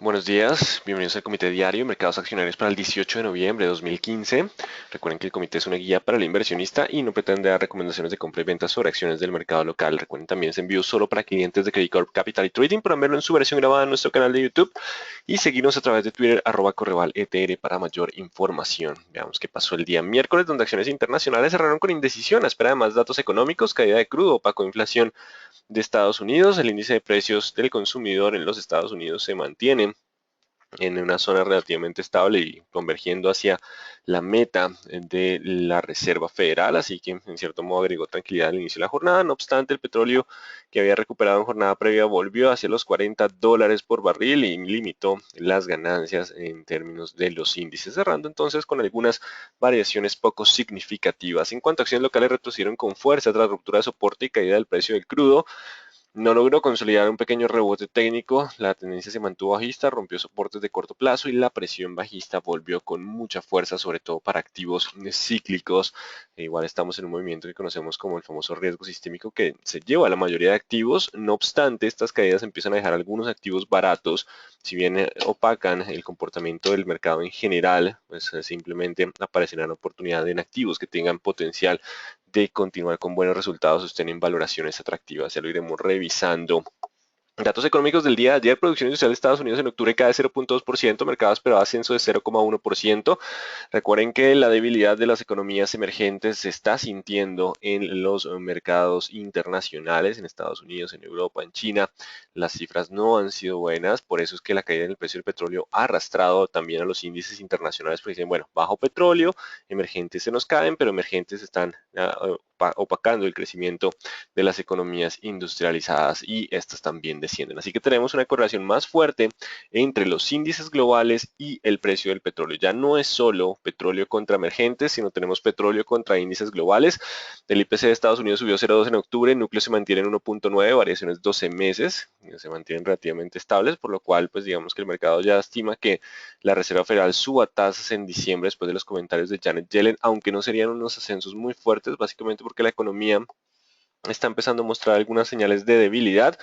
Buenos días, bienvenidos al Comité Diario de Mercados Accionarios para el 18 de noviembre de 2015. Recuerden que el comité es una guía para el inversionista y no pretende dar recomendaciones de compra y venta sobre acciones del mercado local. Recuerden también es envío solo para clientes de Credit Corp Capital y Trading. Pueden verlo en su versión grabada en nuestro canal de YouTube y seguirnos a través de Twitter @correvaletr para mayor información. Veamos qué pasó el día miércoles, donde acciones internacionales cerraron con indecisión a espera de más datos económicos, caída de crudo, opaco inflación de Estados Unidos. El índice de precios del consumidor en los Estados Unidos se mantiene en una zona relativamente estable y convergiendo hacia la meta de la Reserva Federal, así que en cierto modo agregó tranquilidad al inicio de la jornada. No obstante, el petróleo que había recuperado en jornada previa volvió hacia los $40 por barril y limitó las ganancias en términos de los índices, cerrando entonces con algunas variaciones poco significativas. En cuanto a acciones locales, retrocedieron con fuerza tras ruptura de soporte y caída del precio del crudo. No logró consolidar un pequeño rebote técnico, la tendencia se mantuvo bajista, rompió soportes de corto plazo y la presión bajista volvió con mucha fuerza, sobre todo para activos cíclicos. Igual estamos en un movimiento que conocemos como el famoso riesgo sistémico que se lleva a la mayoría de activos. No obstante, estas caídas empiezan a dejar algunos activos baratos, si bien opacan el comportamiento del mercado en general, pues simplemente aparecerán oportunidades en activos que tengan potencial de continuar con buenos resultados, sostienen valoraciones atractivas. Ya lo iremos revisando. Datos económicos del día de ayer: producción industrial de Estados Unidos en octubre cae 0.2%, mercado esperaba ascenso de 0.1%. Recuerden que la debilidad de las economías emergentes se está sintiendo en los mercados internacionales, en Estados Unidos, en Europa, en China. Las cifras no han sido buenas, por eso es que la caída en el precio del petróleo ha arrastrado también a los índices internacionales, porque dicen, bueno, bajo petróleo, emergentes se nos caen, pero emergentes están opacando el crecimiento de las economías industrializadas y estas también descienden. Así que tenemos una correlación más fuerte entre los índices globales y el precio del petróleo. Ya no es solo petróleo contra emergentes, sino tenemos petróleo contra índices globales. El IPC de Estados Unidos subió 0.2 en octubre, el núcleo se mantiene en 1.9, variaciones 12 meses, se mantienen relativamente estables, por lo cual pues digamos que el mercado ya estima que la Reserva Federal suba tasas en diciembre después de los comentarios de Janet Yellen, aunque no serían unos ascensos muy fuertes, básicamente porque la economía está empezando a mostrar algunas señales de debilidad,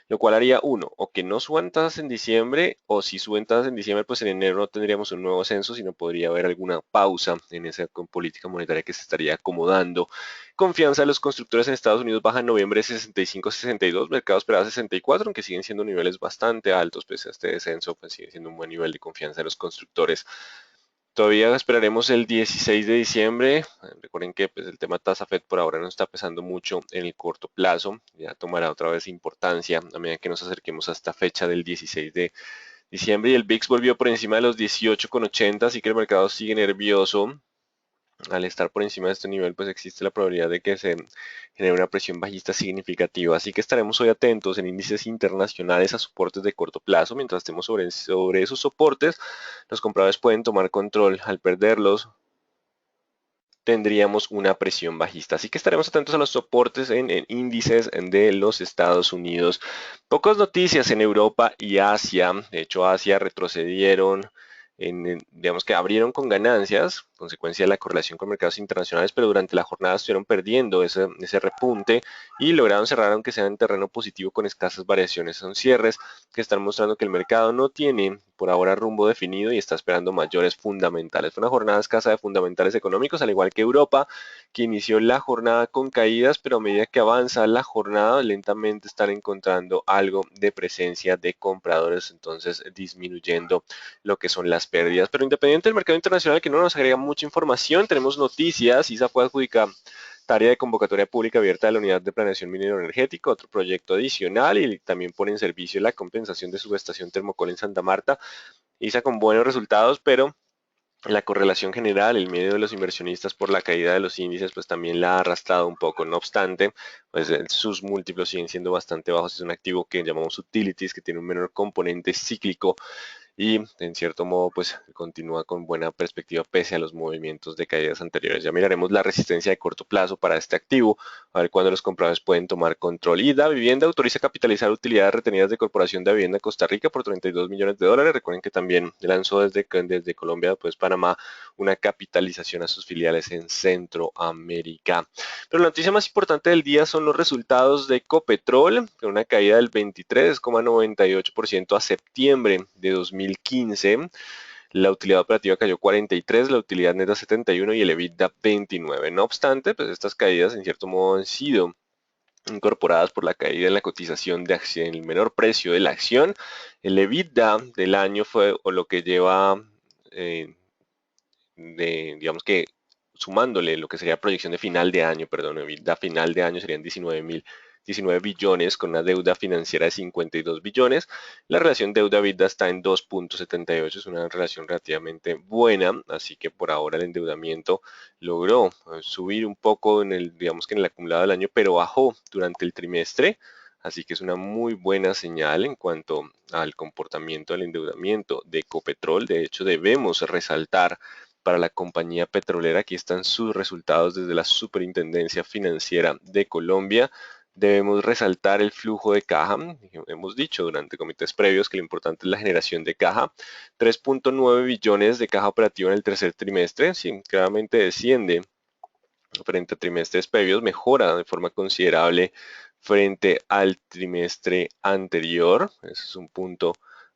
lo cual haría uno, o que no suban tasas en diciembre, o si suben tasas en diciembre, pues en enero no tendríamos un nuevo censo, sino podría haber alguna pausa en esa política monetaria que se estaría acomodando. Confianza de los constructores en Estados Unidos baja en noviembre 65-62, mercado esperaba 64, aunque siguen siendo niveles bastante altos, pese a este descenso, pues sigue siendo un buen nivel de confianza de los constructores. Todavía esperaremos el 16 de diciembre. Recuerden que pues, el tema tasa Fed por ahora no está pesando mucho en el corto plazo. Ya tomará otra vez importancia a medida que nos acerquemos a esta fecha del 16 de diciembre. Y el VIX volvió por encima de los 18,80, así que el mercado sigue nervioso. Al estar por encima de este nivel, pues existe la probabilidad de que se genere una presión bajista significativa. Así que estaremos hoy atentos en índices internacionales a soportes de corto plazo. Mientras estemos sobre esos soportes, los compradores pueden tomar control. Al perderlos, tendríamos una presión bajista. Así que estaremos atentos a los soportes en índices de los Estados Unidos. Pocas noticias en Europa y Asia. De hecho, Asia retrocedieron. Digamos que abrieron con ganancias, consecuencia de la correlación con mercados internacionales, pero durante la jornada estuvieron perdiendo ese repunte y lograron cerrar, aunque sea en terreno positivo, con escasas variaciones. Son cierres que están mostrando que el mercado no tiene por ahora rumbo definido y está esperando mayores fundamentales. Fue una jornada escasa de fundamentales económicos, al igual que Europa, que inició la jornada con caídas, pero a medida que avanza la jornada, lentamente están encontrando algo de presencia de compradores, entonces disminuyendo lo que son las pérdidas. Pero independiente del mercado internacional, que no nos agrega mucha información, tenemos noticias. ISA fue adjudicada tarea de convocatoria pública abierta de la Unidad de Planeación Minero Energética, otro proyecto adicional, y también pone en servicio la compensación de subestación Termocol en Santa Marta. ISA con buenos resultados, pero la correlación general, el miedo de los inversionistas por la caída de los índices, pues también la ha arrastrado un poco. No obstante, pues sus múltiplos siguen siendo bastante bajos. Es un activo que llamamos utilities, que tiene un menor componente cíclico y en cierto modo pues continúa con buena perspectiva pese a los movimientos de caídas anteriores. Ya miraremos la resistencia de corto plazo para este activo, a ver cuándo los compradores pueden tomar control. Y Da Vivienda autoriza capitalizar utilidades retenidas de Corporación de Vivienda Costa Rica por 32 millones de dólares. Recuerden que también lanzó desde Colombia, pues Panamá, una capitalización a sus filiales en Centroamérica. Pero la noticia más importante del día son los resultados de Ecopetrol, con una caída del 23,98% a septiembre de 2015. La utilidad operativa cayó 43, la utilidad neta 71 y el EBITDA 29. No obstante, pues estas caídas en cierto modo han sido incorporadas por la caída en la cotización de acción, el menor precio de la acción. El EBITDA del año fue, o lo que lleva eh, digamos que sumándole lo que sería proyección de final de año, perdón, EBITDA final de año serían 19 billones con una deuda financiera de 52 billones. La relación deuda-EBITDA está en 2.78, es una relación relativamente buena, así que por ahora el endeudamiento logró subir un poco en el, digamos que en el acumulado del año, pero bajó durante el trimestre. Así que es una muy buena señal en cuanto al comportamiento del endeudamiento de Ecopetrol. De hecho, debemos resaltar para la compañía petrolera. Aquí están sus resultados desde la Superintendencia Financiera de Colombia. Debemos resaltar el flujo de caja. Hemos dicho durante comités previos que lo importante es la generación de caja. 3.9 billones de caja operativa en el tercer trimestre. Sí, claramente desciende frente a trimestres previos, mejora de forma considerable frente al trimestre anterior. Ese es un punto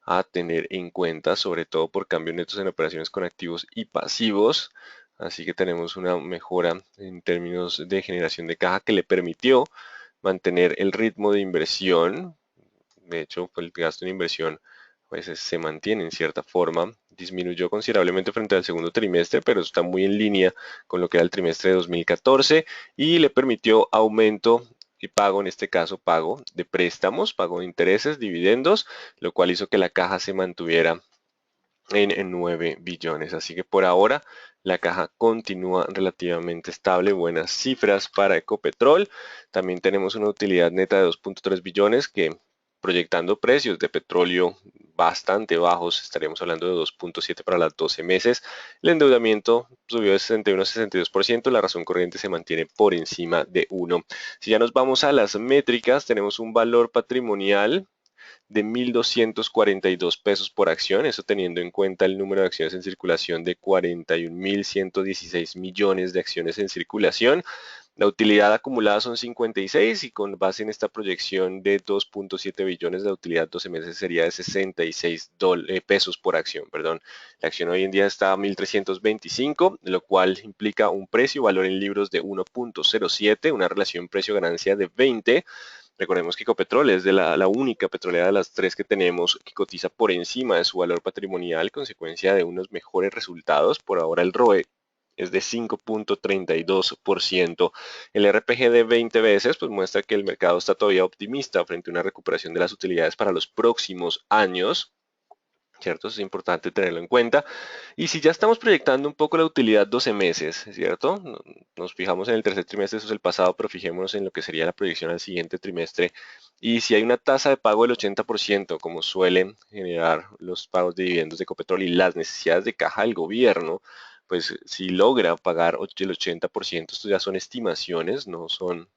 a tener en cuenta, sobre todo por cambios netos en operaciones con activos y pasivos. Así que tenemos una mejora en términos de generación de caja que le permitió mantener el ritmo de inversión. De hecho, el gasto en inversión pues se mantiene en cierta forma, disminuyó considerablemente frente al segundo trimestre, pero está muy en línea con lo que era el trimestre de 2014 y le permitió aumento y pago, en este caso pago de préstamos, pago de intereses, dividendos, lo cual hizo que la caja se mantuviera en 9 billones. Así que por ahora la caja continúa relativamente estable, buenas cifras para Ecopetrol. También tenemos una utilidad neta de 2.3 billones que proyectando precios de petróleo bastante bajos, estaríamos hablando de 2.7 para las 12 meses. El endeudamiento subió de 61 a 62%, la razón corriente se mantiene por encima de 1. Si ya nos vamos a las métricas, tenemos un valor patrimonial de 1.242 pesos por acción, eso teniendo en cuenta el número de acciones en circulación de 41.116 millones de acciones en circulación. La utilidad acumulada son 56 y con base en esta proyección de 2.7 billones, la utilidad 12 meses sería de 66 pesos por acción. Perdón. La acción hoy en día está a 1.325, lo cual implica un precio, valor en libros de 1.07, una relación precio-ganancia de 20. Recordemos que Ecopetrol es de la única petrolera de las tres que tenemos que cotiza por encima de su valor patrimonial, consecuencia de unos mejores resultados. Por ahora el ROE es de 5.32%. El RPG de 20 veces pues muestra que el mercado está todavía optimista frente a una recuperación de las utilidades para los próximos años. ¿Cierto? Es importante tenerlo en cuenta. Y si ya estamos proyectando un poco la utilidad 12 meses, ¿cierto? Nos fijamos en el tercer trimestre, eso es el pasado, pero fijémonos en lo que sería la proyección al siguiente trimestre. Y si hay una tasa de pago del 80%, como suelen generar los pagos de dividendos de Ecopetrol y las necesidades de caja del gobierno, pues si logra pagar el 80%, esto ya son estimaciones, no son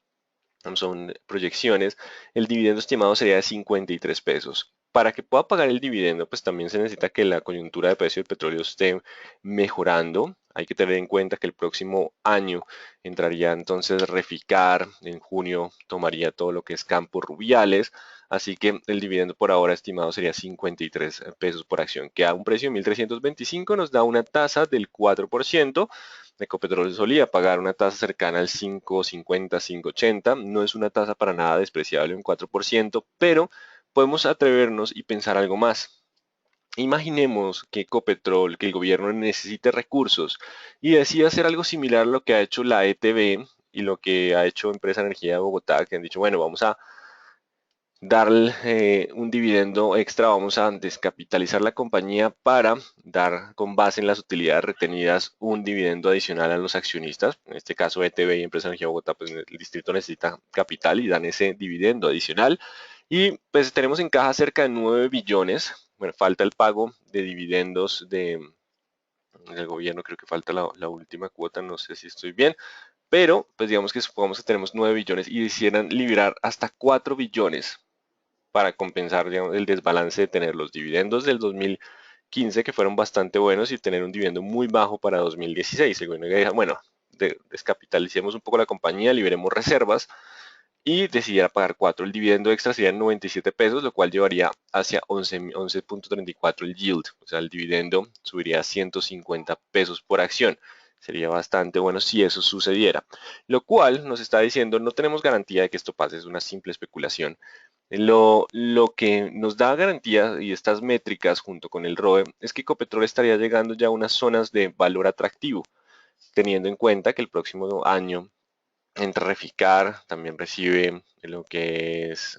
proyecciones, el dividendo estimado sería de 53 pesos. Para que pueda pagar el dividendo, pues también se necesita que la coyuntura de precio del petróleo esté mejorando. Hay que tener en cuenta que el próximo año entraría entonces Reficar, en junio tomaría todo lo que es Campos Rubiales, así que el dividendo por ahora estimado sería 53 pesos por acción, que a un precio de 1.325 nos da una tasa del 4%. Ecopetrol solía pagar una tasa cercana al 5.50, 5.80. No es una tasa para nada despreciable, un 4%, pero podemos atrevernos y pensar algo más. Imaginemos que Ecopetrol, que el gobierno necesite recursos y decida hacer algo similar a lo que ha hecho la ETB y lo que ha hecho Empresa Energía de Bogotá, que han dicho, bueno, vamos a darle un dividendo extra, vamos a descapitalizar la compañía para dar con base en las utilidades retenidas un dividendo adicional a los accionistas. En este caso ETB y Empresa Energía de Bogotá, pues el distrito necesita capital y dan ese dividendo adicional. Y pues tenemos en caja cerca de 9 billones, bueno, falta el pago de dividendos del gobierno, creo que falta la última cuota, no sé si estoy bien, pero pues digamos que supongamos que tenemos 9 billones y quisieran liberar hasta 4 billones para compensar, digamos, el desbalance de tener los dividendos del 2015 que fueron bastante buenos y tener un dividendo muy bajo para 2016. El gobierno dijo, bueno, descapitalicemos un poco la compañía, liberemos reservas y decidiera pagar 4. El dividendo extra sería 97 pesos, lo cual llevaría hacia 11.34 el yield. O sea, el dividendo subiría a 150 pesos por acción. Sería bastante bueno si eso sucediera. Lo cual nos está diciendo, no tenemos garantía de que esto pase, es una simple especulación. Lo que nos da garantía y estas métricas junto con el ROE es que Ecopetrol estaría llegando ya a unas zonas de valor atractivo, teniendo en cuenta que el próximo año entre Reficar, también recibe lo que es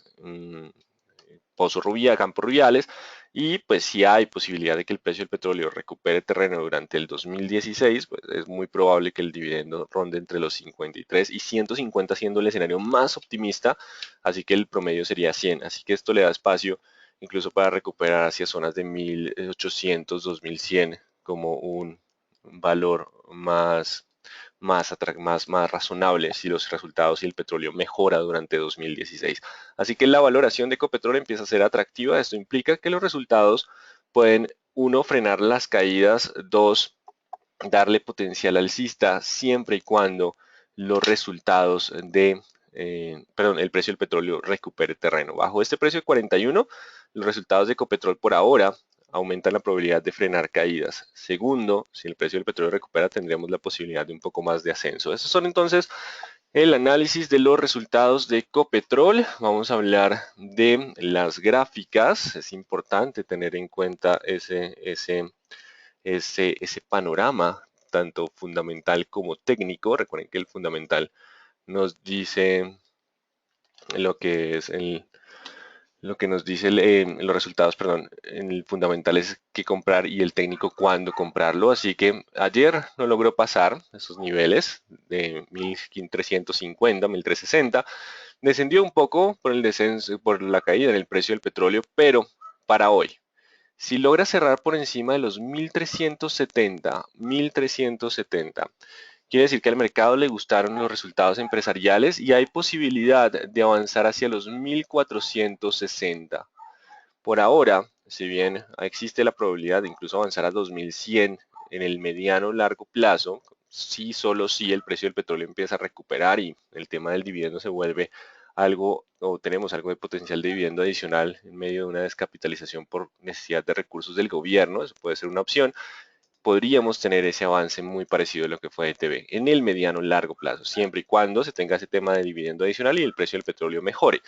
Pozo Rubia, Campos Rubiales, y pues si hay posibilidad de que el precio del petróleo recupere terreno durante el 2016, pues es muy probable que el dividendo ronde entre los 53 y 150 siendo el escenario más optimista, así que el promedio sería 100, así que esto le da espacio incluso para recuperar hacia zonas de 1800, 2100 como un valor más razonable si los resultados y el petróleo mejora durante 2016. Así que la valoración de Ecopetrol empieza a ser atractiva. Esto implica que los resultados pueden, uno, frenar las caídas, dos, darle potencial alcista siempre y cuando los resultados el precio del petróleo recupere terreno. Bajo este precio de 41, los resultados de Ecopetrol por ahora aumentan la probabilidad de frenar caídas. Segundo, si el precio del petróleo recupera, tendremos la posibilidad de un poco más de ascenso. Esos son entonces el análisis de los resultados de Ecopetrol. Vamos a hablar de las gráficas. Es importante tener en cuenta ese panorama, tanto fundamental como técnico. Recuerden que el fundamental nos dice lo que es lo que nos dice los resultados, perdón, en el fundamental es qué comprar y el técnico cuándo comprarlo. Así que ayer no logró pasar esos niveles de 1350, 1360. Descendió un poco por el descenso, por la caída en el precio del petróleo, pero para hoy, si logra cerrar por encima de los 1370, quiere decir que al mercado le gustaron los resultados empresariales y hay posibilidad de avanzar hacia los 1460. Por ahora, si bien existe la probabilidad de incluso avanzar a 2100 en el mediano largo plazo, si solo si el precio del petróleo empieza a recuperar y el tema del dividendo se vuelve algo, o tenemos algo de potencial de dividendo adicional en medio de una descapitalización por necesidad de recursos del gobierno, eso puede ser una opción, podríamos tener ese avance muy parecido a lo que fue ETB en el mediano largo plazo, siempre y cuando se tenga ese tema de dividendo adicional y el precio del petróleo mejore.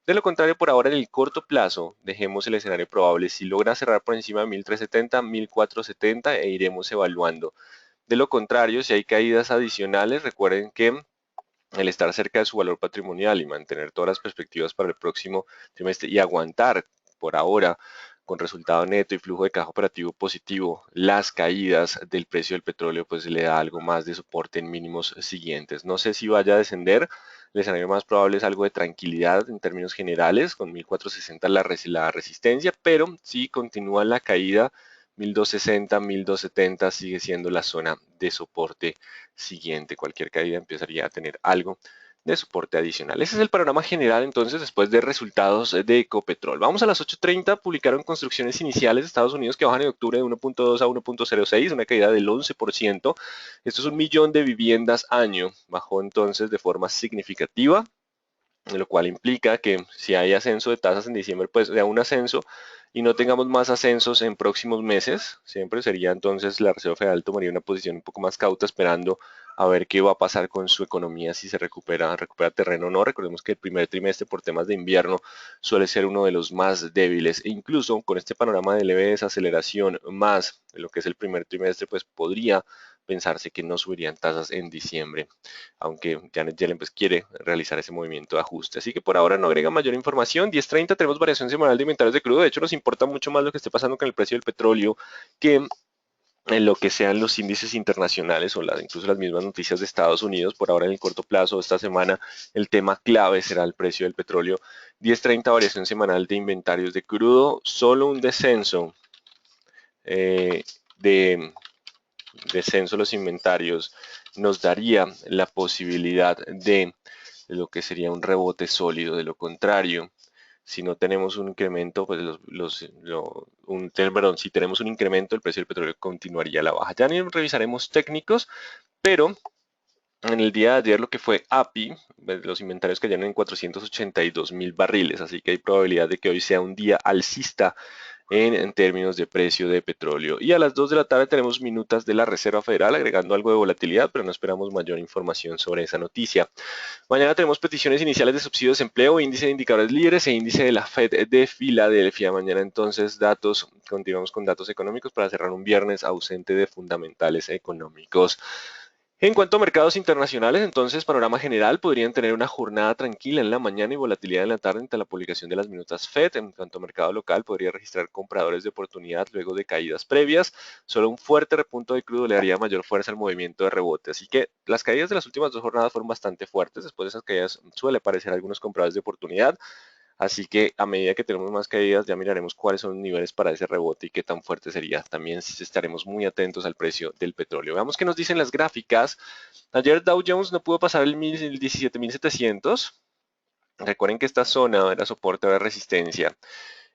De lo contrario, por ahora en el corto plazo, dejemos el escenario probable. Si logra cerrar por encima de 1370, 1470 e iremos evaluando. De lo contrario, si hay caídas adicionales, recuerden que el estar cerca de su valor patrimonial y mantener todas las perspectivas para el próximo trimestre y aguantar por ahora con resultado neto y flujo de caja operativo positivo, las caídas del precio del petróleo pues le da algo más de soporte en mínimos siguientes. No sé si vaya a descender, el escenario más probable es algo de tranquilidad en términos generales, con 1460 la resistencia, pero si continúa la caída, 1260, 1270 sigue siendo la zona de soporte siguiente. Cualquier caída empezaría a tener algo de soporte adicional. Ese es el panorama general entonces después de resultados de Ecopetrol. Vamos a las 8:30, publicaron construcciones iniciales de Estados Unidos que bajan en octubre de 1.2 a 1.06, una caída del 11%. Esto es 1 millón de viviendas año, bajó entonces de forma significativa, lo cual implica que si hay ascenso de tasas en diciembre, pues sea un ascenso y no tengamos más ascensos en próximos meses, siempre sería entonces la Reserva Federal tomaría una posición un poco más cauta esperando a ver qué va a pasar con su economía, si se recupera terreno o no. Recordemos que el primer trimestre por temas de invierno suele ser uno de los más débiles e incluso con este panorama de leve desaceleración más en lo que es el primer trimestre, pues podría pensarse que no subirían tasas en diciembre, aunque Janet Yellen pues quiere realizar ese movimiento de ajuste. Así que por ahora no agrega mayor información. 10:30 tenemos variación semanal de inventarios de crudo. De hecho, nos importa mucho más lo que esté pasando con el precio del petróleo que en lo que sean los índices internacionales o incluso las mismas noticias de Estados Unidos. Por ahora en el corto plazo, esta semana, el tema clave será el precio del petróleo 10.30 variación semanal de inventarios de crudo, solo un descenso de descenso de los inventarios nos daría la posibilidad de lo que sería un rebote sólido. De lo contrario, si no tenemos un incremento, pues si tenemos un incremento, el precio del petróleo continuaría a la baja. Ya ni revisaremos técnicos, pero en el día de ayer lo que fue API, pues, los inventarios cayeron en 482.000 barriles, así que hay probabilidad de que hoy sea un día alcista en términos de precio de petróleo. Y a las 2 de la tarde tenemos minutas de la Reserva Federal agregando algo de volatilidad, pero no esperamos mayor información sobre esa noticia. Mañana tenemos peticiones iniciales de subsidio de desempleo, índice de indicadores líderes e índice de la Fed de Filadelfia. Mañana entonces continuamos con datos económicos para cerrar un viernes ausente de fundamentales económicos. En cuanto a mercados internacionales, entonces, panorama general, podrían tener una jornada tranquila en la mañana y volatilidad en la tarde ante la publicación de las minutas FED. En cuanto a mercado local, podría registrar compradores de oportunidad luego de caídas previas. Solo un fuerte repunto de crudo le daría mayor fuerza al movimiento de rebote. Así que las caídas de las últimas dos jornadas fueron bastante fuertes. Después de esas caídas suele aparecer algunos compradores de oportunidad. Así que a medida que tenemos más caídas, ya miraremos cuáles son los niveles para ese rebote y qué tan fuerte sería. También estaremos muy atentos al precio del petróleo. Veamos qué nos dicen las gráficas. Ayer Dow Jones no pudo pasar el 17.700. Recuerden que esta zona era soporte, era resistencia.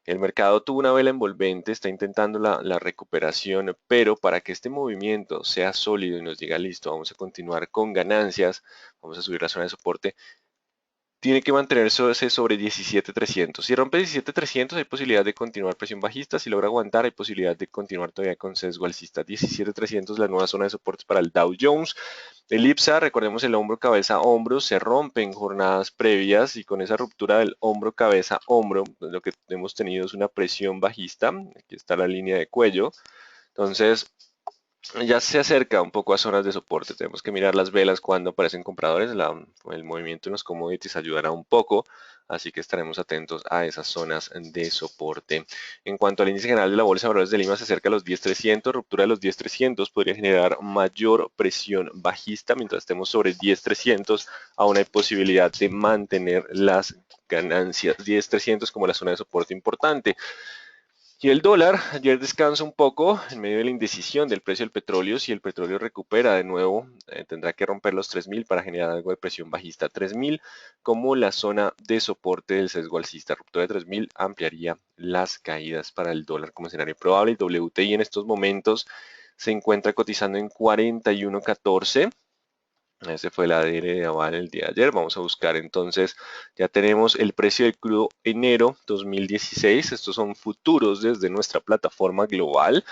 El mercado tuvo una vela envolvente, está intentando la recuperación, pero para que este movimiento sea sólido y nos diga listo, vamos a continuar con ganancias, vamos a subir la zona de soporte, tiene que mantenerse sobre 17.300. Si rompe 17.300 hay posibilidad de continuar presión bajista. Si logra aguantar hay posibilidad de continuar todavía con sesgo alcista. 17.300 la nueva zona de soportes para el Dow Jones. El IPSA, recordemos el hombro, cabeza, hombro, se rompe en jornadas previas y con esa ruptura del hombro, cabeza, hombro, pues lo que hemos tenido es una presión bajista. Aquí está la línea de cuello. Entonces, ya se acerca un poco a zonas de soporte. Tenemos que mirar las velas cuando aparecen compradores. El movimiento en los commodities ayudará un poco, así que estaremos atentos a esas zonas de soporte. En cuanto al índice general de la Bolsa de Valores de Lima, se acerca a los 10.300. Ruptura de los 10.300 podría generar mayor presión bajista. Mientras estemos sobre 10.300, aún hay posibilidad de mantener las ganancias. 10.300 como la zona de soporte importante. Y el dólar ayer descansa un poco en medio de la indecisión del precio del petróleo. Si el petróleo recupera de nuevo, tendrá que romper los 3.000 para generar algo de presión bajista. 3.000 como la zona de soporte del sesgo alcista. Ruptura de 3.000 ampliaría las caídas para el dólar como escenario probable. El WTI en estos momentos se encuentra cotizando en 41.14. Ese fue el ADR de aval el día de ayer. Vamos a buscar entonces, ya tenemos el precio del crudo enero 2016. Estos son futuros desde nuestra plataforma global.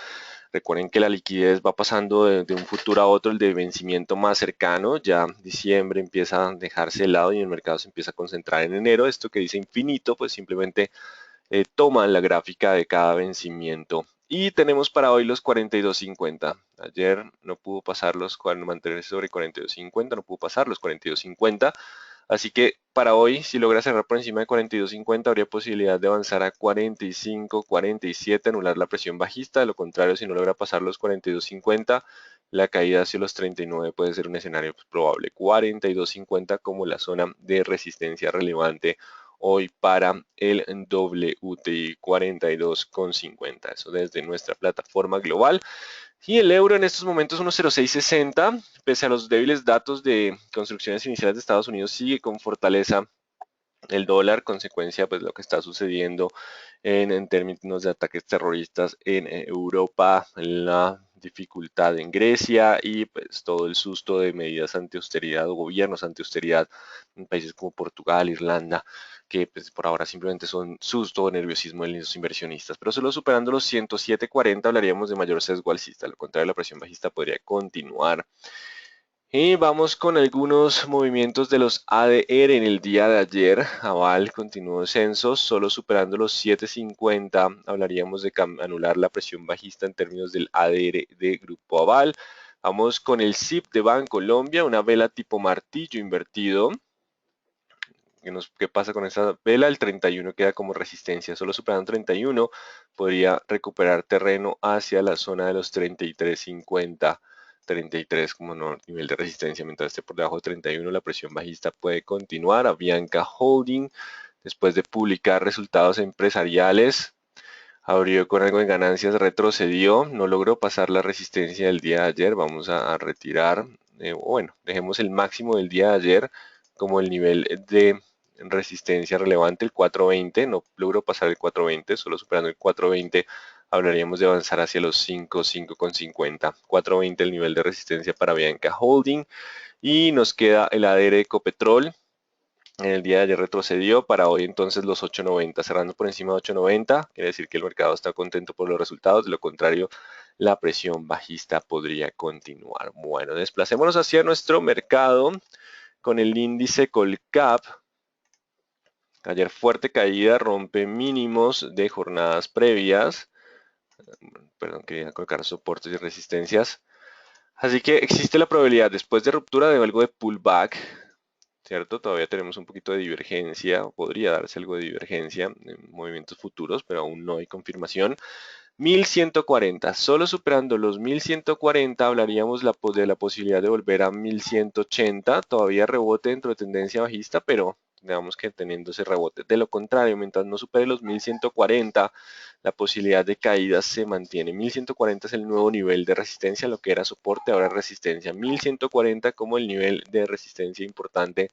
Recuerden que la liquidez va pasando de un futuro a otro, el de vencimiento más cercano. Ya diciembre empieza a dejarse de lado y el mercado se empieza a concentrar en enero. Esto que dice infinito, pues simplemente toman la gráfica de cada vencimiento. Y tenemos para hoy los 42.50. Ayer no pudo pasarlos, mantenerse sobre 42.50, no pudo pasar los 42.50. Así que para hoy, si logra cerrar por encima de 42.50, habría posibilidad de avanzar a 45, 47, anular la presión bajista. De lo contrario, si no logra pasar los 42.50, la caída hacia los 39 puede ser un escenario probable. 42.50 como la zona de resistencia relevante hoy para el WTI 42.50. Eso desde nuestra plataforma global. Y el euro en estos momentos 1.0660, pese a los débiles datos de construcciones iniciales de Estados Unidos, sigue con fortaleza el dólar, consecuencia pues lo que está sucediendo en términos de ataques terroristas en Europa, la dificultad en Grecia y pues todo el susto de medidas anti-austeridad o gobiernos anti-austeridad en países como Portugal, Irlanda, que pues por ahora simplemente son susto o nerviosismo de los inversionistas. Pero solo superando los 107.40 hablaríamos de mayor sesgo alcista, al contrario la presión bajista podría continuar. Y vamos con algunos movimientos de los ADR en el día de ayer. Aval continuó descensos, solo superando los 750. Hablaríamos de anular la presión bajista en términos del ADR de Grupo Aval. Vamos con el SIP de Bancolombia, una vela tipo martillo invertido. ¿Qué pasa con esa vela? El 31 queda como resistencia. Solo superando 31 podría recuperar terreno hacia la zona de los 33.50. 33 como nivel de resistencia, mientras esté por debajo de 31 la presión bajista puede continuar. Avianca Holding después de publicar resultados empresariales. Abrió con algo de ganancias, retrocedió, no logró pasar la resistencia del día de ayer. Vamos a retirar, bueno, dejemos el máximo del día de ayer como el nivel de resistencia relevante, el 420. No logró pasar el 420, solo superando el 420 hablaríamos de avanzar hacia los 5, 5,50. 420 el nivel de resistencia para Bianca Holding. Y nos queda el ADR Ecopetrol. En el día de ayer retrocedió, para hoy entonces los 8.90, cerrando por encima de 8.90, quiere decir que el mercado está contento por los resultados, de lo contrario la presión bajista podría continuar. Bueno, desplacémonos hacia nuestro mercado con el índice Colcap. Ayer fuerte caída, rompe mínimos de jornadas previas, perdón, quería colocar soportes y resistencias, así que existe la probabilidad después de ruptura de algo de pullback, ¿cierto? Todavía tenemos un poquito de divergencia, podría darse algo de divergencia en movimientos futuros, pero aún no hay confirmación. 1140, solo superando los 1140 hablaríamos de la posibilidad de volver a 1180, todavía rebote dentro de tendencia bajista, pero digamos que teniendo ese rebote. De lo contrario, mientras no supere los 1140, la posibilidad de caídas se mantiene. 1140 es el nuevo nivel de resistencia, lo que era soporte, ahora resistencia. 1140 como el nivel de resistencia importante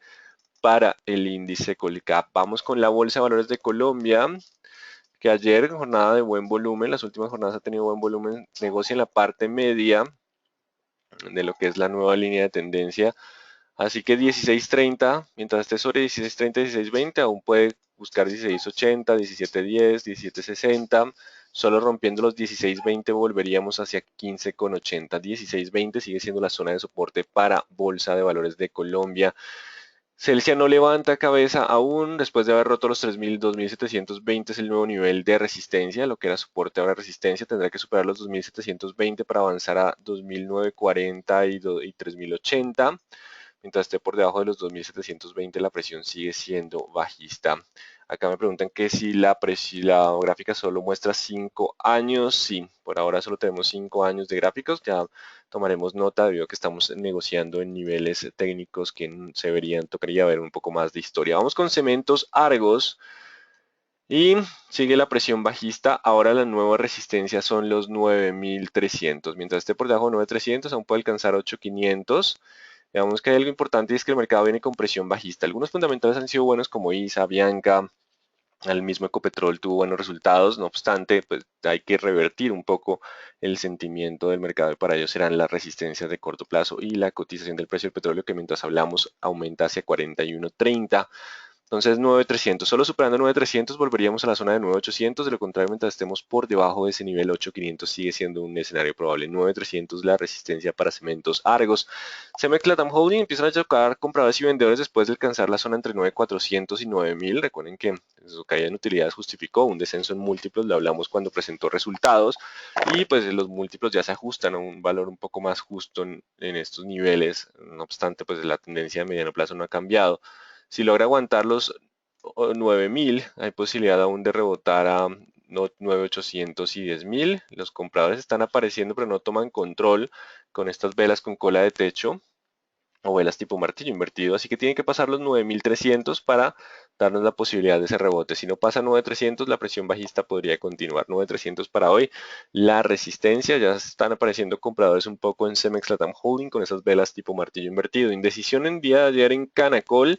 para el índice Colcap. Vamos con la Bolsa de Valores de Colombia, que ayer, jornada de buen volumen, las últimas jornadas ha tenido buen volumen, negocia en la parte media de lo que es la nueva línea de tendencia. Así que 16.30, mientras esté sobre 16.30, 16.20, aún puede buscar 16.80, 17.10, 17.60. Solo rompiendo los 16.20 volveríamos hacia 15.80. 16.20 sigue siendo la zona de soporte para Bolsa de Valores de Colombia. Celsia no levanta cabeza aún después de haber roto los 3.000, 2.720 es el nuevo nivel de resistencia, lo que era soporte ahora resistencia, tendrá que superar los 2.720 para avanzar a 2.940 y 3.080. Mientras esté por debajo de los 2.720 la presión sigue siendo bajista. Acá me preguntan que si la gráfica solo muestra 5 años. Sí, por ahora solo tenemos 5 años de gráficos. Ya tomaremos nota debido a que estamos negociando en niveles técnicos que se verían, tocaría ver un poco más de historia. Vamos con Cementos Argos. Y sigue la presión bajista. Ahora la nueva resistencia son los 9.300. Mientras esté por debajo de 9.300 aún puede alcanzar 8.500. Veamos que hay algo importante y es que el mercado viene con presión bajista. Algunos fundamentales han sido buenos como ISA, Bianca, el mismo Ecopetrol tuvo buenos resultados. No obstante, pues hay que revertir un poco el sentimiento del mercado y para ello serán las resistencias de corto plazo y la cotización del precio del petróleo que mientras hablamos aumenta hacia 41.30. Entonces 9.300, solo superando 9.300 volveríamos a la zona de 9.800, de lo contrario mientras estemos por debajo de ese nivel 8.500 sigue siendo un escenario probable. 9.300 la resistencia para Cementos Argos. Cemex Latam Holding empiezan a chocar compradores y vendedores después de alcanzar la zona entre 9.400 y 9.000. Recuerden que su caída en utilidades justificó un descenso en múltiplos, lo hablamos cuando presentó resultados y pues los múltiplos ya se ajustan a un valor un poco más justo en estos niveles. No obstante, pues la tendencia a mediano plazo no ha cambiado. Si logra aguantar los 9.000, hay posibilidad aún de rebotar a 9.800 y 10.000. Los compradores están apareciendo, pero no toman control con estas velas con cola de techo o velas tipo martillo invertido. Así que tienen que pasar los 9.300 para darnos la posibilidad de ese rebote. Si no pasa 9.300, la presión bajista podría continuar. 9.300 para hoy. La resistencia, ya están apareciendo compradores un poco en Cemex Latam Holding con esas velas tipo martillo invertido. Indecisión en día de ayer en Canacol.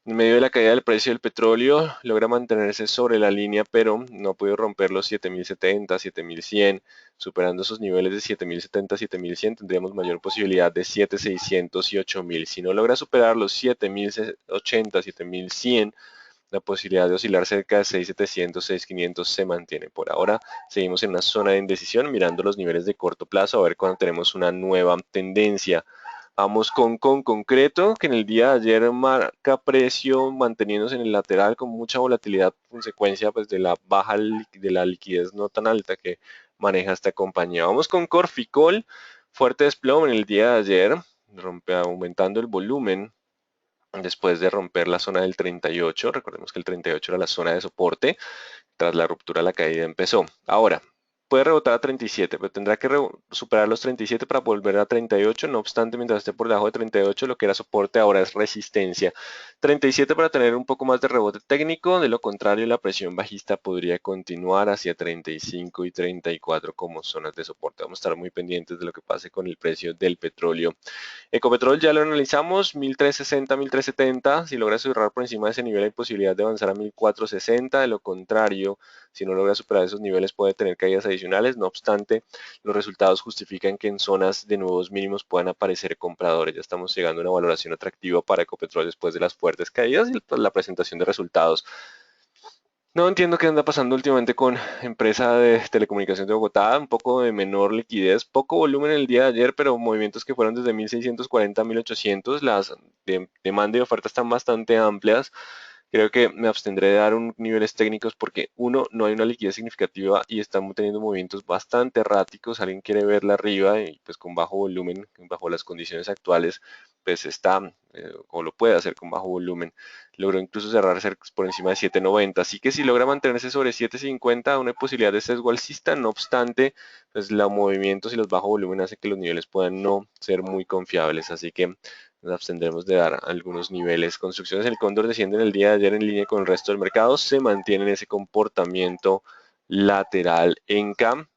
En medio de la caída del precio del petróleo, logra mantenerse sobre la línea, pero no ha podido romper los 7.070, 7.100, superando esos niveles de 7.070, 7.100, tendríamos mayor posibilidad de 7.600 y 8.000. Si no logra superar los 7.080, 7.100, la posibilidad de oscilar cerca de 6.700, 6.500 se mantiene. Por ahora seguimos en una zona de indecisión, mirando los niveles de corto plazo, a ver cuándo tenemos una nueva tendencia. Vamos con concreto, que en el día de ayer marca precio manteniéndose en el lateral con mucha volatilidad, consecuencia pues de la baja de la liquidez no tan alta que maneja esta compañía. Vamos con Corficol, fuerte desplome en el día de ayer, aumentando el volumen después de romper la zona del 38. Recordemos que el 38 era la zona de soporte, tras la ruptura la caída empezó. Ahora, puede rebotar a 37, pero tendrá que superar los 37 para volver a 38. No obstante, mientras esté por debajo de 38, lo que era soporte ahora es resistencia. 37 para tener un poco más de rebote técnico, de lo contrario la presión bajista podría continuar hacia 35 y 34 como zonas de soporte. Vamos a estar muy pendientes de lo que pase con el precio del petróleo. Ecopetrol ya lo analizamos, 1360, 1370. Si logra cerrar por encima de ese nivel hay posibilidad de avanzar a 1460. De lo contrario, si no logra superar esos niveles puede tener caídas adicionales. No obstante, los resultados justifican que en zonas de nuevos mínimos puedan aparecer compradores. Ya estamos llegando a una valoración atractiva para Ecopetrol después de las fuertes caídas y pues, la presentación de resultados. No entiendo qué anda pasando últimamente con empresa de telecomunicación de Bogotá, un poco de menor liquidez, poco volumen el día de ayer, pero movimientos que fueron desde 1640 a 1800, las demanda y oferta están bastante amplias. Creo que me abstendré de dar niveles técnicos porque uno, no hay una liquidez significativa y estamos teniendo movimientos bastante erráticos. Alguien quiere verla arriba y pues con bajo volumen, bajo las condiciones actuales, pues está o lo puede hacer con bajo volumen. Logró incluso cerrar por encima de 7.90. Así que si logra mantenerse sobre 7.50, una posibilidad de sesgo alcista. No obstante, pues los movimientos y los bajo volumen hacen que los niveles puedan no ser muy confiables. Así que nos abstendremos de dar algunos niveles. Construcciones del Cóndor descienden el día de ayer en línea con el resto del mercado. Se mantiene en ese comportamiento lateral en CAM.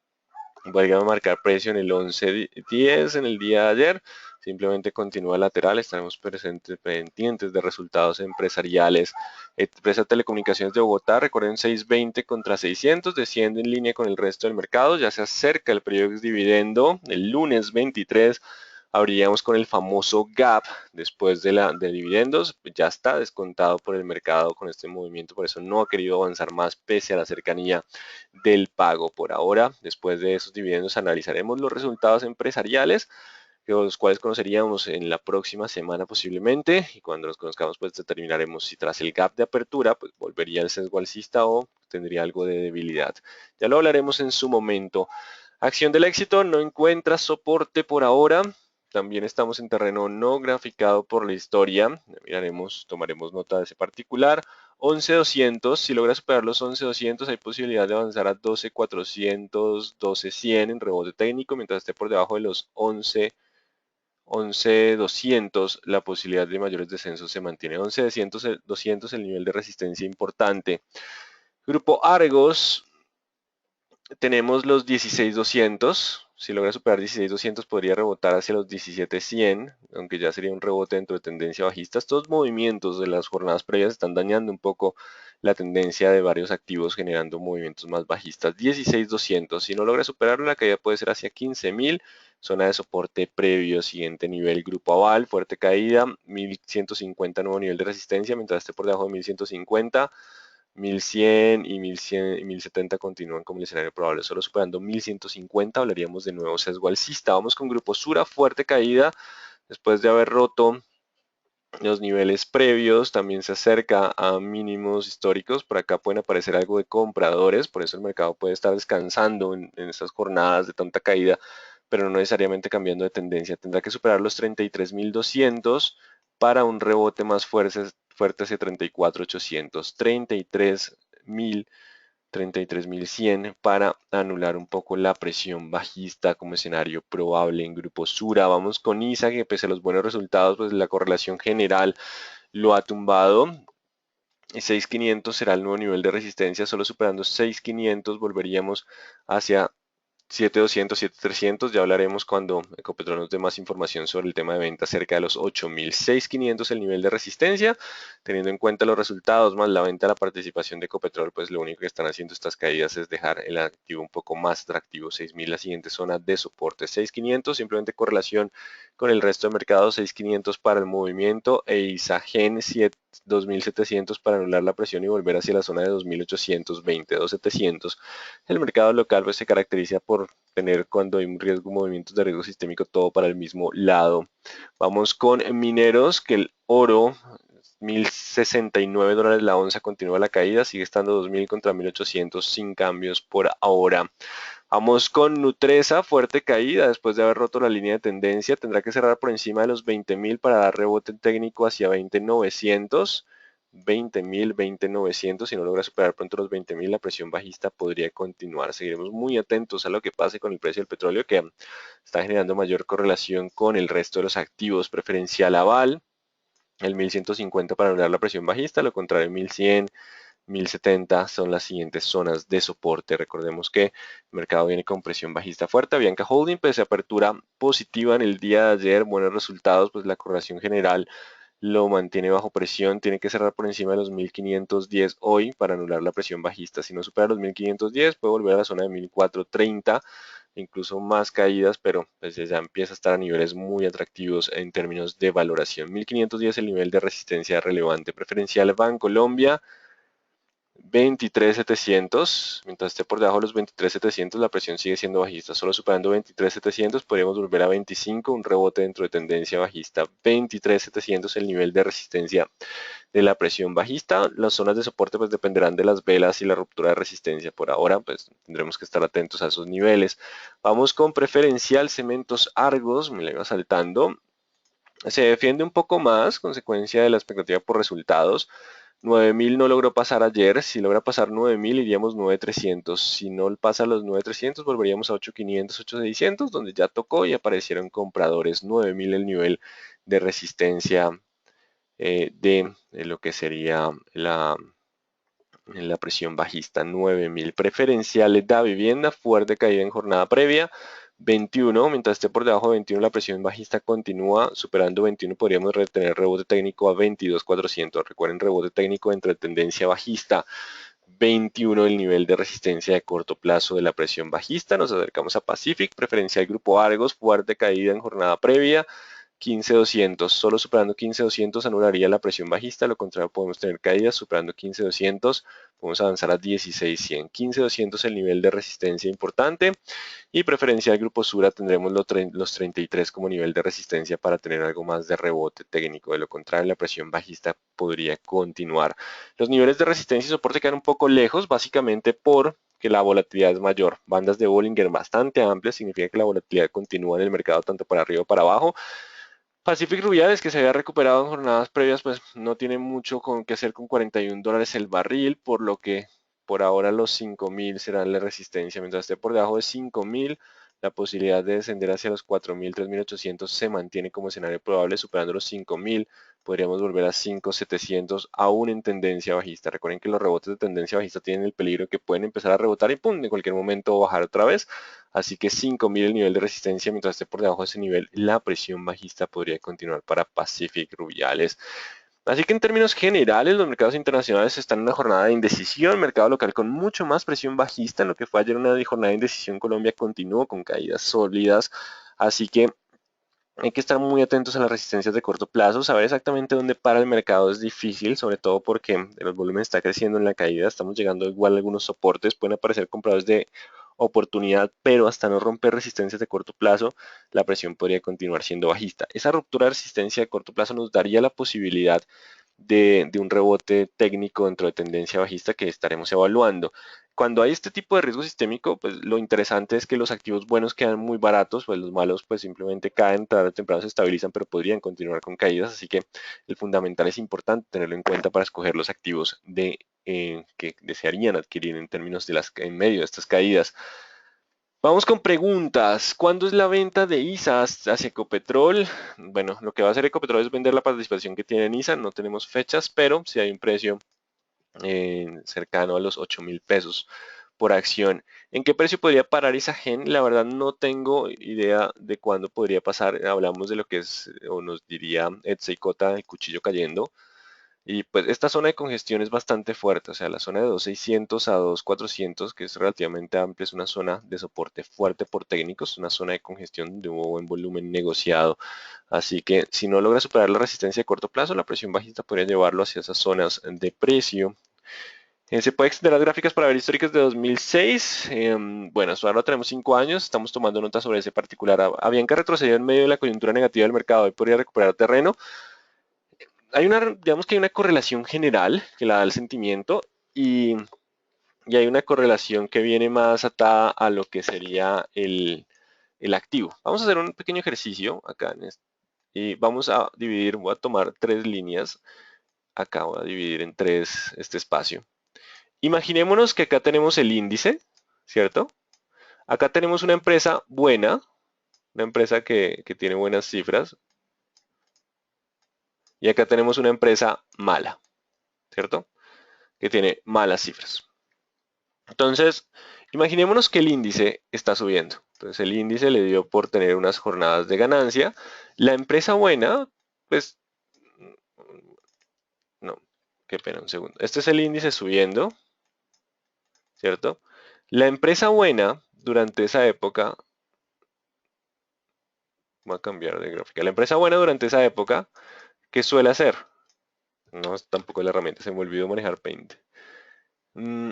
Vuelve a marcar precio en el 11.10 en el día de ayer. Simplemente continúa lateral. Estaremos pendientes de resultados empresariales. Empresa Telecomunicaciones de Bogotá, recuerden 620 contra 600. Desciende en línea con el resto del mercado. Ya se acerca el periodo de dividendo. El lunes 23 abriríamos con el famoso gap después de dividendos. Ya está descontado por el mercado con este movimiento, por eso no ha querido avanzar más pese a la cercanía del pago. Por ahora, después de esos dividendos, analizaremos los resultados empresariales, los cuales conoceríamos en la próxima semana posiblemente, y cuando los conozcamos pues determinaremos si tras el gap de apertura pues volvería el sesgo alcista o tendría algo de debilidad. Ya lo hablaremos en su momento. Acción del éxito no encuentra soporte por ahora. También estamos en terreno no graficado por la historia. Miraremos, tomaremos nota de ese particular. 11.200, si logra superar los 11.200 hay posibilidad de avanzar a 12.400, 12.100 en rebote técnico, mientras esté por debajo de los 11.200 la posibilidad de mayores descensos se mantiene. 11.200 el nivel de resistencia importante. Grupo Argos, tenemos los 16.200. Si logra superar 16.200 podría rebotar hacia los 17.100, aunque ya sería un rebote dentro de tendencia bajista. Estos movimientos de las jornadas previas están dañando un poco la tendencia de varios activos, generando movimientos más bajistas. 16.200. Si no logra superarlo, la caída puede ser hacia 15.000. Zona de soporte previo, siguiente nivel, Grupo Aval, fuerte caída, 1150 nuevo nivel de resistencia, mientras esté por debajo de 1150. 1100 y 1100 y 1070 continúan como el escenario probable. Solo superando 1150 hablaríamos de nuevo sesgo alcista. Vamos con Grupo Sura, fuerte caída después de haber roto los niveles previos. También se acerca a mínimos históricos. Por acá pueden aparecer algo de compradores, por eso el mercado puede estar descansando en estas jornadas de tanta caída, pero no necesariamente cambiando de tendencia. Tendrá que superar los 33.200 para un rebote más fuerte hacia 34.800, 33.100 para anular un poco la presión bajista como escenario probable en Grupo Sura. Vamos con ISA, que pese a los buenos resultados, pues la correlación general lo ha tumbado. 6.500 será el nuevo nivel de resistencia, solo superando 6.500 volveríamos hacia 7.200, 7.300, ya hablaremos cuando Ecopetrol nos dé más información sobre el tema de venta cerca de los 8.000. 6.500 el nivel de resistencia, teniendo en cuenta los resultados más la venta de la participación de Ecopetrol, pues lo único que están haciendo estas caídas es dejar el activo un poco más atractivo. 6.000 la siguiente zona de soporte. 6.500 simplemente correlación con el resto de mercado, 6.500 para el movimiento e Isagen 2.700 para anular la presión y volver hacia la zona de 2.820, 2.700. El mercado local pues se caracteriza por tener cuando hay un riesgo, movimientos de riesgo sistémico, todo para el mismo lado. Vamos con mineros, que el oro, $1.069 la onza, continúa la caída, sigue estando 2.000 contra 1.800 sin cambios por ahora. Vamos con Nutresa, fuerte caída después de haber roto la línea de tendencia, tendrá que cerrar por encima de los 20.000 para dar rebote técnico hacia 20.900. 20.000, 20.900. Si no logra superar pronto los 20.000, la presión bajista podría continuar. Seguiremos muy atentos a lo que pase con el precio del petróleo, que está generando mayor correlación con el resto de los activos. Preferencial aval, el 1150 para anular la presión bajista, lo contrario 1100, 1070 son las siguientes zonas de soporte. Recordemos que el mercado viene con presión bajista fuerte. Avianca Holding, pese a apertura positiva en el día de ayer, buenos resultados, pues la correlación general lo mantiene bajo presión. Tiene que cerrar por encima de los 1510 hoy para anular la presión bajista. Si no supera los 1510, puede volver a la zona de 1430, incluso más caídas, pero pues ya empieza a estar a niveles muy atractivos en términos de valoración. 1510 es el nivel de resistencia relevante. Preferencial Bancolombia, 23.700, mientras esté por debajo de los 23.700, la presión sigue siendo bajista. Solo superando 23.700 podríamos volver a 25, un rebote dentro de tendencia bajista. 23.700 el nivel de resistencia de la presión bajista. Las zonas de soporte pues dependerán de las velas y la ruptura de resistencia. Por ahora pues tendremos que estar atentos a esos niveles. Vamos con preferencial Cementos Argos, me la iba saltando. Se defiende un poco más, consecuencia de la expectativa por resultados. 9.000 no logró pasar ayer. Si logra pasar 9.000 iríamos 9.300. Si no pasa los 9.300 volveríamos a 8.500, 8.600, donde ya tocó y aparecieron compradores. 9.000 el nivel de resistencia de lo que sería la presión bajista. 9.000 preferenciales da vivienda, fuerte caída en jornada previa. 21, mientras esté por debajo de 21 la presión bajista continúa, superando 21 podríamos retener rebote técnico a 22.400. Recuerden, rebote técnico entre tendencia bajista. 21 el nivel de resistencia de corto plazo de la presión bajista. Nos acercamos a Pacific, preferencial Grupo Argos, fuerte caída en jornada previa. 15.200, solo superando 15.200 anularía la presión bajista, lo contrario podemos tener caídas. Superando 15.200 podemos avanzar a 16.100. 15.200 el nivel de resistencia importante, y preferencial Grupo Sura tendremos los 33 como nivel de resistencia para tener algo más de rebote técnico. De lo contrario, la presión bajista podría continuar. Los niveles de resistencia y soporte quedan un poco lejos, básicamente por que la volatilidad es mayor. Bandas de Bollinger bastante amplias, significa que la volatilidad continúa en el mercado tanto para arriba como para abajo. Pacific Rubiales, que se había recuperado en jornadas previas, pues no tiene mucho con qué hacer con $41 el barril, por lo que por ahora los 5.000 serán la resistencia. Mientras esté por debajo de 5.000, la posibilidad de descender hacia los 4.000, 3.800 se mantiene como escenario probable. Superando los 5.000, podríamos volver a 5.700, aún en tendencia bajista. Recuerden que los rebotes de tendencia bajista tienen el peligro que pueden empezar a rebotar y pum, en cualquier momento bajar otra vez. Así que 5.000 el nivel de resistencia. Mientras esté por debajo de ese nivel, la presión bajista podría continuar para Pacific Rubiales. Así que en términos generales, los mercados internacionales están en una jornada de indecisión. Mercado local con mucho más presión bajista. En lo que fue ayer una jornada de indecisión, Colombia continuó con caídas sólidas. Así que hay que estar muy atentos a las resistencias de corto plazo. Saber exactamente dónde para el mercado es difícil, sobre todo porque el volumen está creciendo en la caída. Estamos llegando igual a algunos soportes. Pueden aparecer compradores de oportunidad, pero hasta no romper resistencias de corto plazo, la presión podría continuar siendo bajista. Esa ruptura de resistencia de corto plazo nos daría la posibilidad de un rebote técnico dentro de tendencia bajista que estaremos evaluando. Cuando hay este tipo de riesgo sistémico, pues lo interesante es que los activos buenos quedan muy baratos, pues los malos pues simplemente caen, tarde o temprano se estabilizan, pero podrían continuar con caídas. Así que el fundamental es importante tenerlo en cuenta para escoger los activos que desearían adquirir en términos de en medio de estas caídas. Vamos con preguntas. ¿Cuándo es la venta de ISA hacia Ecopetrol? Bueno, lo que va a hacer Ecopetrol es vender la participación que tiene en ISA. No tenemos fechas, pero sí hay un precio cercano a los 8.000 pesos por acción. ¿En qué precio podría parar Isagen? La verdad no tengo idea de cuándo podría pasar. Hablamos de lo que es, o nos diría Etsy Cota, el cuchillo cayendo. Y pues esta zona de congestión es bastante fuerte, o sea, la zona de 2.600 a 2.400, que es relativamente amplia, es una zona de soporte fuerte por técnicos, una zona de congestión de un buen volumen negociado. Así que si no logra superar la resistencia de corto plazo, la presión bajista podría llevarlo hacia esas zonas de precio. Se puede extender las gráficas para ver históricas de 2006. Bueno, hasta ahora tenemos 5 años, estamos tomando nota sobre ese particular. Avianca retrocedió en medio de la coyuntura negativa del mercado y podría recuperar terreno. Digamos que hay una correlación general que la da el sentimiento, y hay una correlación que viene más atada a lo que sería el activo. Vamos a hacer un pequeño ejercicio acá y vamos a dividir, voy a tomar 3 líneas acá voy a dividir en tres este espacio. Imaginémonos que acá tenemos el índice, ¿cierto? Acá tenemos una empresa buena, una empresa que tiene buenas cifras, y acá tenemos una empresa mala, ¿cierto? Que tiene malas cifras. Entonces, imaginémonos que el índice está subiendo. Entonces, el índice le dio por tener unas jornadas de ganancia. La empresa buena, pues, no, qué pena, un segundo. Este es el índice subiendo, ¿cierto? La empresa buena durante esa época, voy a cambiar de gráfica. La empresa buena durante esa época, ¿qué suele hacer? No, tampoco la herramienta, se me olvidó manejar Paint. Mm,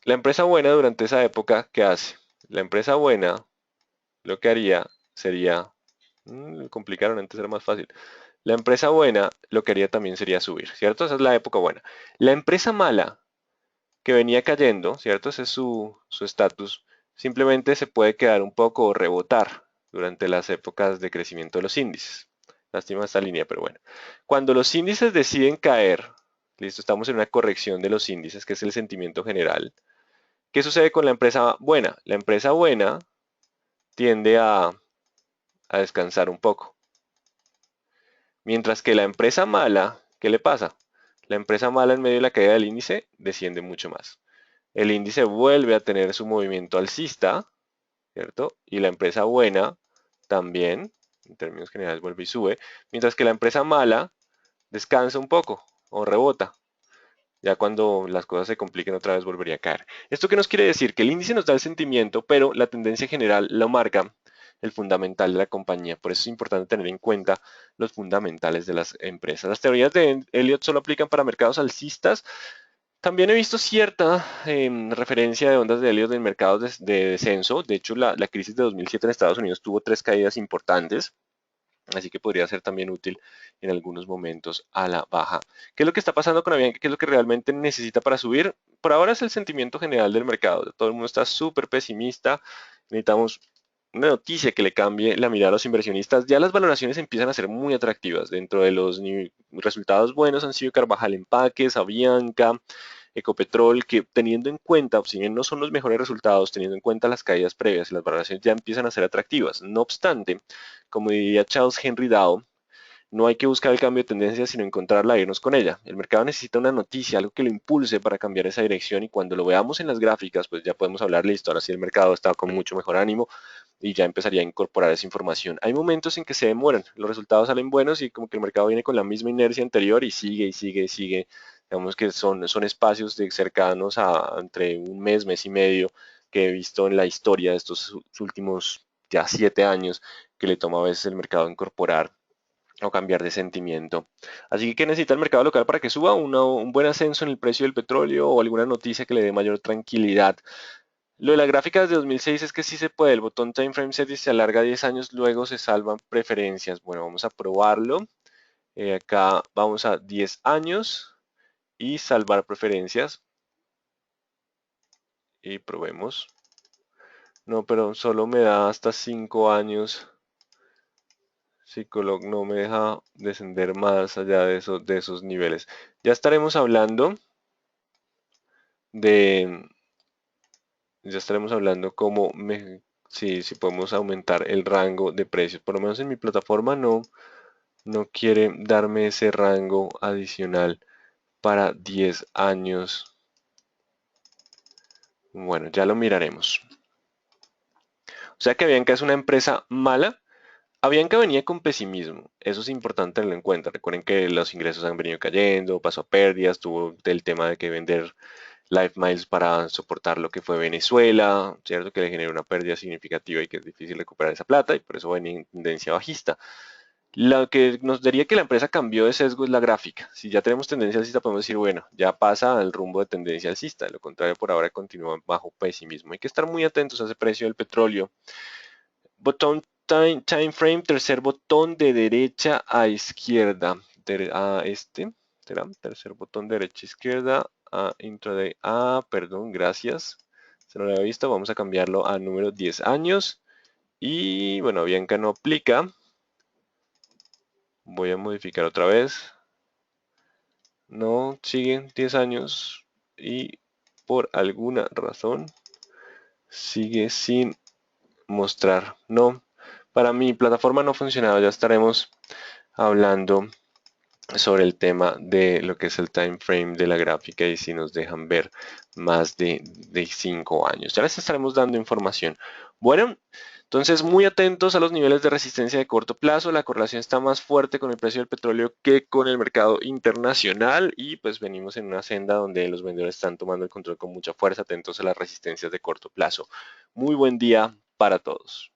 la empresa buena durante esa época, ¿qué hace? La empresa buena lo que haría sería, complicaron, antes era más fácil. La empresa buena lo que haría también sería subir, ¿cierto? Esa es la época buena. La empresa mala que venía cayendo, ¿cierto? Ese es su estatus, simplemente se puede quedar un poco o rebotar durante las épocas de crecimiento de los índices. Lástima esta línea, pero bueno. Cuando los índices deciden caer, listo, estamos en una corrección de los índices, que es el sentimiento general. ¿Qué sucede con la empresa buena? La empresa buena tiende a descansar un poco. Mientras que la empresa mala, ¿qué le pasa? La empresa mala en medio de la caída del índice desciende mucho más. El índice vuelve a tener su movimiento alcista, ¿cierto? Y la empresa buena también, en términos generales, vuelve y sube, mientras que la empresa mala descansa un poco o rebota. Ya cuando las cosas se compliquen otra vez volvería a caer. ¿Esto qué nos quiere decir? Que el índice nos da el sentimiento, pero la tendencia general lo marca el fundamental de la compañía. Por eso es importante tener en cuenta los fundamentales de las empresas. Las teorías de Elliott solo aplican para mercados alcistas. También he visto cierta referencia de ondas de Elliott en mercados de descenso. De hecho, la crisis de 2007 en Estados Unidos tuvo tres caídas importantes. Así que podría ser también útil en algunos momentos a la baja. ¿Qué es lo que está pasando con Avianca? ¿Qué es lo que realmente necesita para subir? Por ahora es el sentimiento general del mercado. Todo el mundo está súper pesimista. Necesitamos una noticia que le cambie la mirada a los inversionistas. Ya las valoraciones empiezan a ser muy atractivas. Dentro de los resultados buenos han sido Carvajal Empaques, Avianca, Ecopetrol, que teniendo en cuenta, si bien no son los mejores resultados, teniendo en cuenta las caídas previas y las valoraciones ya empiezan a ser atractivas. No obstante, como diría Charles Henry Dow, no hay que buscar el cambio de tendencia, sino encontrarla e irnos con ella. El mercado necesita una noticia, algo que lo impulse para cambiar esa dirección y cuando lo veamos en las gráficas, pues ya podemos hablar, listo, ahora sí el mercado está con mucho mejor ánimo y ya empezaría a incorporar esa información. Hay momentos en que se demoran, los resultados salen buenos y como que el mercado viene con la misma inercia anterior y sigue y sigue y sigue. Digamos que son espacios cercanos a entre un mes, mes y medio que he visto en la historia de estos últimos ya 7 años que le toma a veces el mercado incorporar o cambiar de sentimiento. Así que necesita el mercado local para que suba un buen ascenso en el precio del petróleo o alguna noticia que le dé mayor tranquilidad. Lo de las gráficas de 2006 es que sí se puede, el botón Time Frame Set y se alarga 10 años, luego se salvan preferencias. Bueno, vamos a probarlo. Acá vamos a 10 años y salvar preferencias. Y probemos. No, pero solo me da hasta 5 años. Psicolog no me deja descender más allá de esos niveles. Ya estaremos hablando de, ya estaremos hablando si podemos aumentar el rango de precios. Por lo menos en mi plataforma no quiere darme ese rango adicional para 10 años. Bueno, ya lo miraremos. O sea que Avianca es una empresa mala. Avianca venía con pesimismo, eso es importante tenerlo en cuenta. Recuerden que los ingresos han venido cayendo, pasó a pérdidas, tuvo el tema de que vender Life Miles para soportar lo que fue Venezuela, ¿cierto? Que le generó una pérdida significativa y que es difícil recuperar esa plata y por eso venía en tendencia bajista. Lo que nos diría que la empresa cambió de sesgo es la gráfica. Si ya tenemos tendencia alcista, podemos decir, bueno, ya pasa al rumbo de tendencia alcista. De lo contrario, por ahora continúa bajo pesimismo. Hay que estar muy atentos a ese precio del petróleo. Botón time frame, tercer botón de derecha a izquierda. A este, ¿será? Tercer botón de derecha a izquierda. A intraday. Perdón, gracias. Se no lo había visto. Vamos a cambiarlo a número 10 años. Y bueno, Bianca no aplica. Voy a modificar otra vez. No, sigue 10 años y por alguna razón sigue sin mostrar. No, para mi plataforma no ha funcionado. Ya estaremos hablando sobre el tema de lo que es el time frame de la gráfica y si nos dejan ver más de 5 años. Ya les estaremos dando información. Bueno, entonces muy atentos a los niveles de resistencia de corto plazo. La correlación está más fuerte con el precio del petróleo que con el mercado internacional y pues venimos en una senda donde los vendedores están tomando el control con mucha fuerza. Atentos a las resistencias de corto plazo. Muy buen día para todos.